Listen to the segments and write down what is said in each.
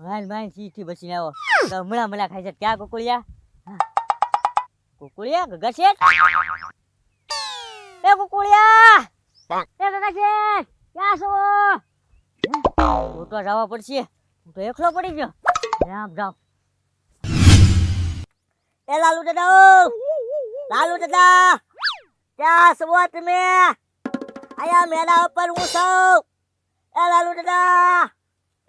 હાલ ભાઈ સીથી બચીને આવો તો હમણાં ખાઈ છે ક્યાં કુકુળિયા કુકુળિયા ગગા શેઠ એ કુકુળિયા એ ગગા શેઠ ક્યાં છો હું તો જવા પડશે હું તો એકલો પડી ગયો રામ રામ એ લાલુ દાદા ક્યાં છો તમે આયા મેના ઉપર હું છું એ લાલુ દાદા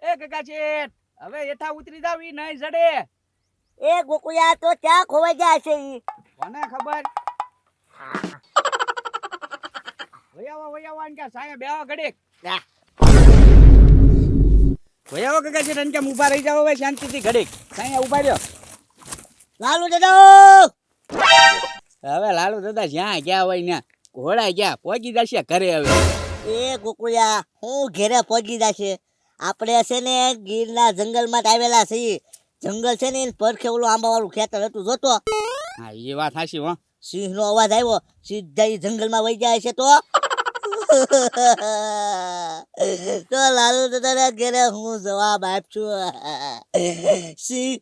એ ગગા શેઠ હવે હેઠા ઉતરી જાવ ઈ નહીં જડે એ ગોકુળિયા તો ક્યાં ખોવાઈ ગયા છે ઈ કોને ખબર વયાવા કે સાયા બેવા ઘડીક વયાવા ગગા શેઠ અન કે ઊભા રહી જાવ હવે શાંતિથી ઘડીક સાયા ઊભા રહ્યો લાલુ દાદા હવે લાલુ દાદા જ્યાં ગયા હોય ને ઘોડા ગયા પહોંચી જશે ઘરે હવે એ ગોકુળિયા હું ઘેરે પહોંચી જશે આપણે છે ને ગીરના જંગલમાં જ આવેલા છીએ જંગલ છે ને પરખે ઓલું આંબાવાળું ખેતર હતું જોતો હા એ વાત હાચી હો સિંહનો અવાજ આવ્યો સીધા ઈ જંગલમાં વહી જાય છે તો લાલુ દાદાના ઘેરે હું જવાબ આપશું સિંહ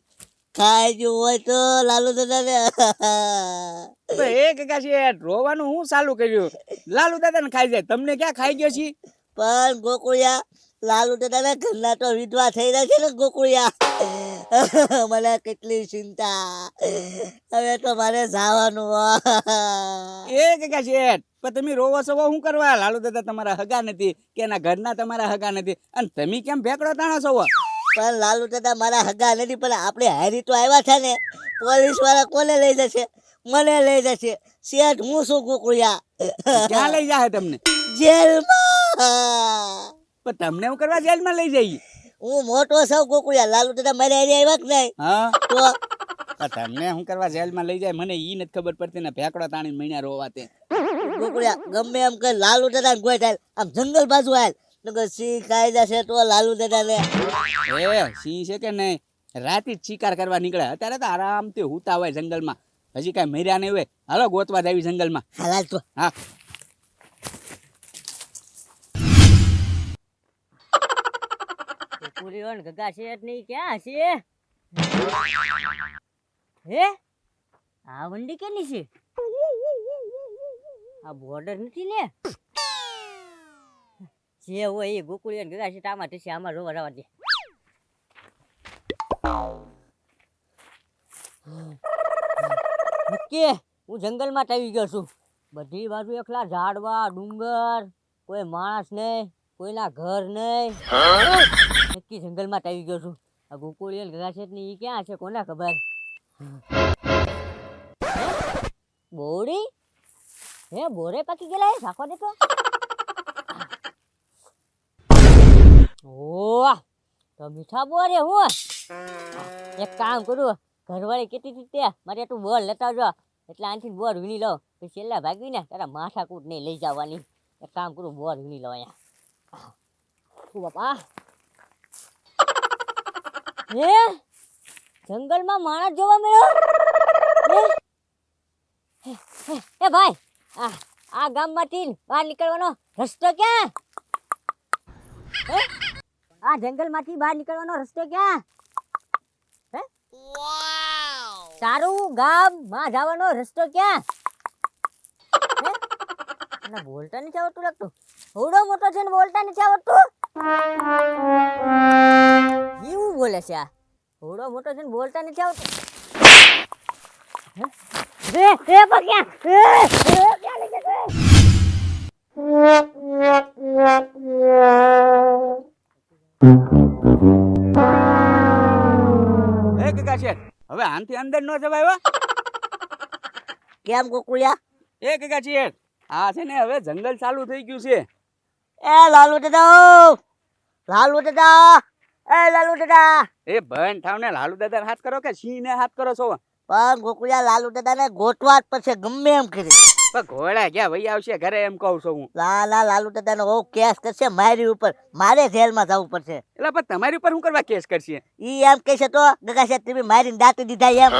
ખાઈ ગયું હોય તો લાલુ દાદાને એ ગગા શેઠ રોવાનું હું ચાલુ કર્યું લાલુ દાદાને ખાઈ જાય તમને ક્યાં ખાઈ ગયો છી પણ ગોકુળિયા લાલુ દાદાના ઘરના તો વિધવા થઈ રહ્યા છે ને ગોકુળિયા મને કેટલી ચિંતા હવે તો મારે જવાનું એ ગગા શેઠ પણ તમે રોવો છો શું કરવા લાલુ દાદા તમારા હગા નથી કે એના ઘરના તમારા હગા નથી અને તમે કેમ ભેકડો તાણો છો પણ લાલુ દાદા મારા હગા નથી પણ આપણે હારી તો આવ્યા છે ને પોલીસ વાળા કોને લઈ જશે મને લઈ જશે શેઠ હું શું ગોકુળિયા ક્યાં લઈ જાય તમને જેલમાં પણ તમને હું કરવા જેલમાં લઈ જઈએ હું મોટો સૌ ગોકુળિયા લાલુ દાદા મારે હારી આવ્યા કે નહીં હા તો તમને હું કરવા જેલમાં લઈ જાય મને ઈ નથી ખબર પડતી ને ભેકડો તાણીને મહિના રોવા તે ગોકુળિયા ગમે એમ કે લાલુ દાદા ગોઈ થાય આમ જંગલ બાજુ હાલ નકર સિંહ ખાઈ જશે તો લાલુ દાદા ને એ સિંહ છે કે નહીં રાતે જ શિકાર કરવા નીકળે અત્યારે તો આરામથી હુતા હોય જંગલમાં હજી કાંઈ મર્યા નહીં હોય હાલો ગોતવા જાવી જંગલમાં હાલ તો હા પૂરીઓન ગગા શેઠ ની ક્યાં છે હે આ વંડી કેની છે આ બોર્ડર નથી ને જે હોય એ ગોકુળિયા ગગા શેઠ આમાં થશે આમાં રોવા રવા દે નક્કી હું જંગલમાં જ આવી ગયો છું બધી બાજુ એકલા ઝાડવા ડુંગર કોઈ માણસ નહીં કોઈના ઘર નહીં નક્કી જંગલમાં જ આવી ગયો છું આ ગોકુળિયા ગગા શેઠ ની ઈ ક્યાં છે કોને ખબર બોડી હે બોરે પાકી ગયેલા હે સાખો દેતો ઓ તો મીઠા બોરે હું એક કામ કરું ઘરવાળી કેટલી હતી તે મારે તું બોર લેતા જો એટલે આનથી બોર વીણી લો પછી છેલ્લા ભાગી ને તારા માથા કૂટ નહીં લઈ જવાની એક કામ કરું બોર વીણી લો અહીંયા શું બાપા હે જંગલમાં માણસ જોવા મળ્યો એ ભાઈ આ ગામમાંથી બહાર નીકળવાનો રસ્તો ક્યાં હે આ જંગલમાંથી બહાર નીકળવાનો રસ્તો ક્યાં હે તારું ગામમાં જવાનો રસ્તો ક્યાં હે અને બોલતા નથી આવડતું લાગતું હોડો મોટો છે ને બોલતા નથી આવડતું એવું બોલે છે આ હોડો મોટો છે ને બોલતા નથી આવડતું રે પગ્યા ક્યાં લઈ જશે એ ગગા શેઠ હવે આનથી અંદર ન જવાય હો કેમ ગોકુળિયા એ ગગા શેઠ આ છે ને હવે જંગલ ચાલુ થઈ ગયું છે એ લાલુ દાદા લાલુ દાદા એ લાલુ દાદા એ બન ઠાવને લાલુ દાદા હાથ કરો કે સિંહ ને હાથ કરો છો પણ ગોકુળિયા લાલુ દાદાને ગોતવા જ પડશે ગમે એમ કરી પણ ઘોડા ક્યાં વહી આવશે ઘરે એમ કહું છું હું લાલુ દાદાનો બહુ કેસ કરશે મારી ઉપર મારે જેલમાં જવું પડશે એટલે પણ તમારી ઉપર શું કરવા કેસ કરશે ઈ એમ કહેશે તો ગગા શેઠ તમે મારીને દાટી દીધા એમ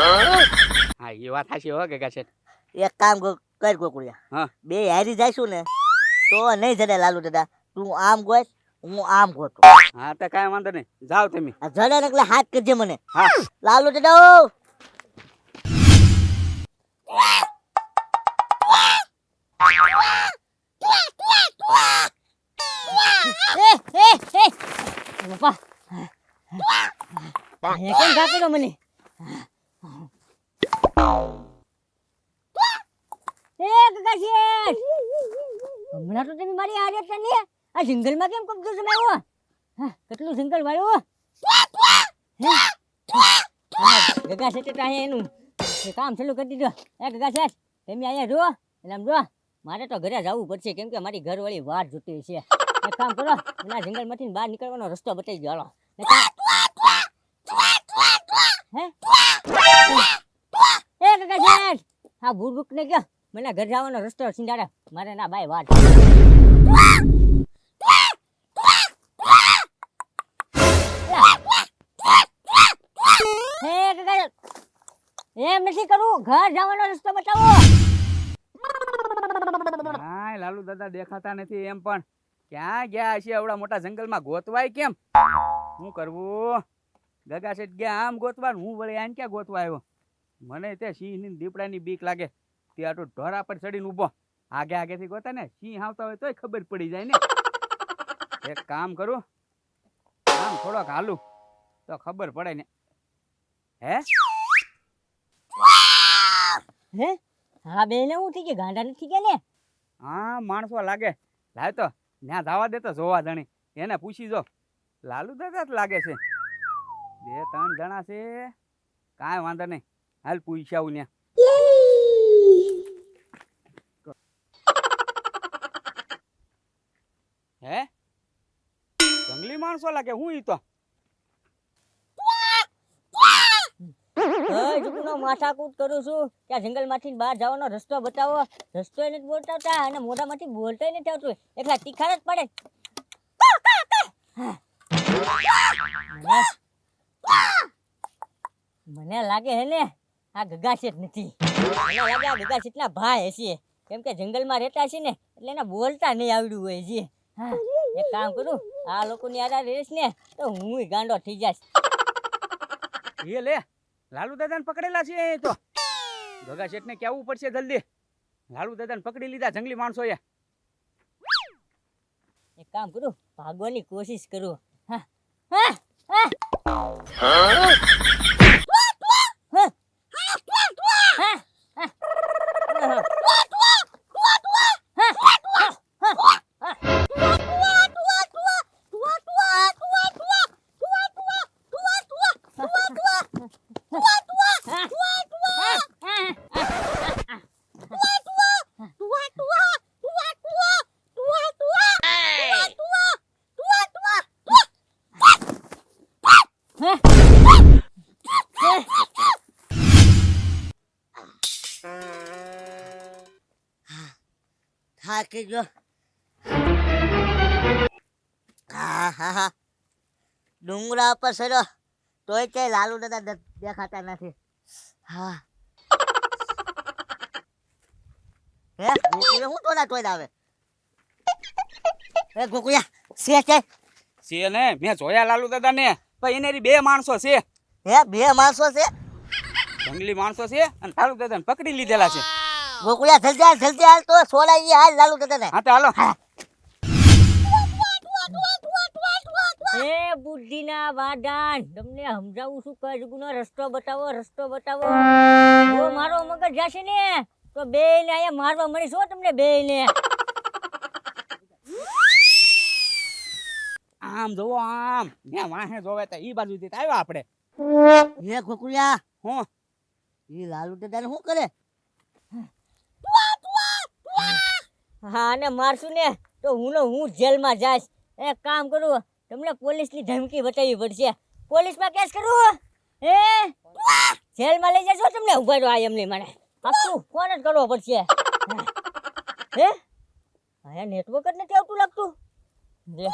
હા એ વાત હાચી હો ગગા શેઠ એક કામ કર ગોકુળિયા હા બે હારી જઈશું ને તો નહીં જડે લાલુ દાદા તું આમ ગોઈશ હું આમ ગોતું. હા તો કાંઈ વાંધો નહીં, જાઓ તમે. આ જડે ને એટલે હાથ કરજે મને. હા લાલુ દાદા બાપા એ કેમ કાપી મને ગગા શેઠ હમણાં તો તમે મારી હારે છે ને આ જંગલમાં કેમ કબજો જમાવ્યો કેટલું જંગલ વાળ્યું ગગા શેઠે તો અહીંયા એનું કામ ચાલુ કરી દીધું ગગા શેઠ તમે અહીંયા જો એટલે આમ જો મારે તો ઘરે જવું પડશે કેમ કે મારી ઘરવાળી વાટ જોતી છે એક કામ કરો એના જંગલમાંથી બહાર નીકળવાનો રસ્તો બતાવી દો હાલો હે ગગા શેઠ હા ભૂર ભૂક ને ગયો મને ઘર જવાનો રસ્તો સિંધાડે મારે ના બાય વાત હે ગગા એમ નથી કરવું ઘર જવાનો રસ્તો બતાવો હાય લાલુ દાદા દેખાતા નથી એમ પણ ક્યાં ગયા છે આવડા મોટા જંગલમાં ગોતવાય કેમ શું કરવું ગગા શેઠ ગયા આમ ગોતવા ને હું વળી આને ક્યાં ગોતવા આવ્યો મને તે સિંહની ને દીપડાની બીક લાગે તે આટલું ઢોરા પર ચડીને ઊભો આગે આગેથી ગોતા ને સિંહ આવતા હોય તોય ખબર પડી જાય ને એક કામ કરું આમ થોડોક હાલું તો ખબર પડે ને હે હે હા બેને હું થઈ ગયા ગાંડા નથી ગયા ને હા માણસો લાગે લાવ તો ત્યાં જવા દે તો જોવા જણી એને પૂછી જો લાલુ દાદા જ લાગે છે 2-3 જણા છે કાંઈ વાંધો નહીં હાલ પૂછ્યા આવું ત્યાં હે જંગલી માણસો લાગે હું ઈ તો જુગનો માથાકૂટ કરું છું કે આ જંગલમાંથી બહાર જવાનો રસ્તો બતાવો રસ્તો નથી બોલતા અને મોઢામાંથી બોલતાય નથી આવતું એટલા તીખાર જ પડે મને લાગે હે ને આ ગગા શેઠ નથી મને લાગે આ ગગા શેઠના ભાઈ હશે કેમ કે જંગલમાં રહેતા છે ને એટલે એને બોલતા નહીં આવડ્યું હોય છે હા એક કામ કરું આ લોકોની આડા રેસ ને તો હું ગાંડો થઈ જઈશ એ લે લાલુ દાદાને પકડેલા છે એ તો ગગા શેઠને કહેવું પડશે જલ્દી લાલુ દાદાને પકડી લીધા જંગલી માણસોએ એક કામ કરું ભાગવાની કોશિશ કરું હા હા થાકી ગયો. હા હા હા ડુંગરા પર સરો તોય તે લાલુ દાદા દેખાતા નથી. હા હે ગોકુળિયા હું તોય આવે હે ગોકુળિયા છે ને મેં જોયા લાલુ દાદાને પણ એનેરી 2 માણસો છે હે 2 માણસો છે જંગલી માણસો છે અને લાલુ દાદાને પકડી લીધેલા છે ગોકુળિયા જલ્દી હાલ તો સોડાઈ હાલ લાલુ દાદાને. હા તો હાલો એ બુદ્ધિના વાડાન તમને સમજાવું છું કે જુગનો રસ્તો બતાવો ઓ મારો મગજ જાશે ને તો બેયને અહીંયા મારવા મળી છો તમને બેયને આમ જોવો આમ મેં વાહે જોવે તો ઈ બાજુથી તો આવ્યા આપણે હે ગોકુળિયા હું ઈ લાલુ દાદાને શું કરે? હા અને મારશું ને તો હું જેલમાં જઈશ એક કામ કરું તમને પોલીસની ધમકી બતાવવી પડશે પોલીસમાં કેસ કરું એ જેલમાં લઈ જશો તમને ઉભા રહો આ એમની મને પાછું ફોન જ કરવો પડશે હે અહીંયા નેટવર્ક જ નથી આવતું લાગતું લે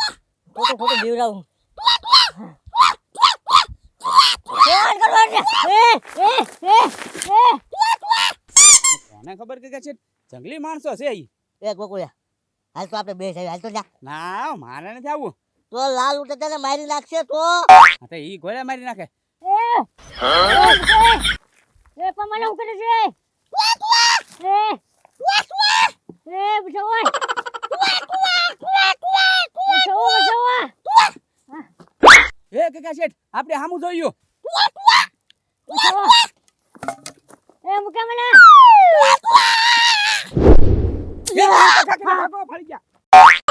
ખોટું બીવરાવું ફોન કરવા દે કોને ખબર કે છે જંગલી માણસો છે ઈ એ ગોકુળિયા હાલ તો આપણે બે હાલ તો જા. ના મારે નથી આવવું તો લાલુ દાદાને મારી નાખશે તો હા તો ઈ ઘોડે મારી નાખે. એ પમાને હું કરે છે બચાવો એ કાકા શેઠ આપણે સામું જોયું. મુકા મને કાકા ફળી ગયા.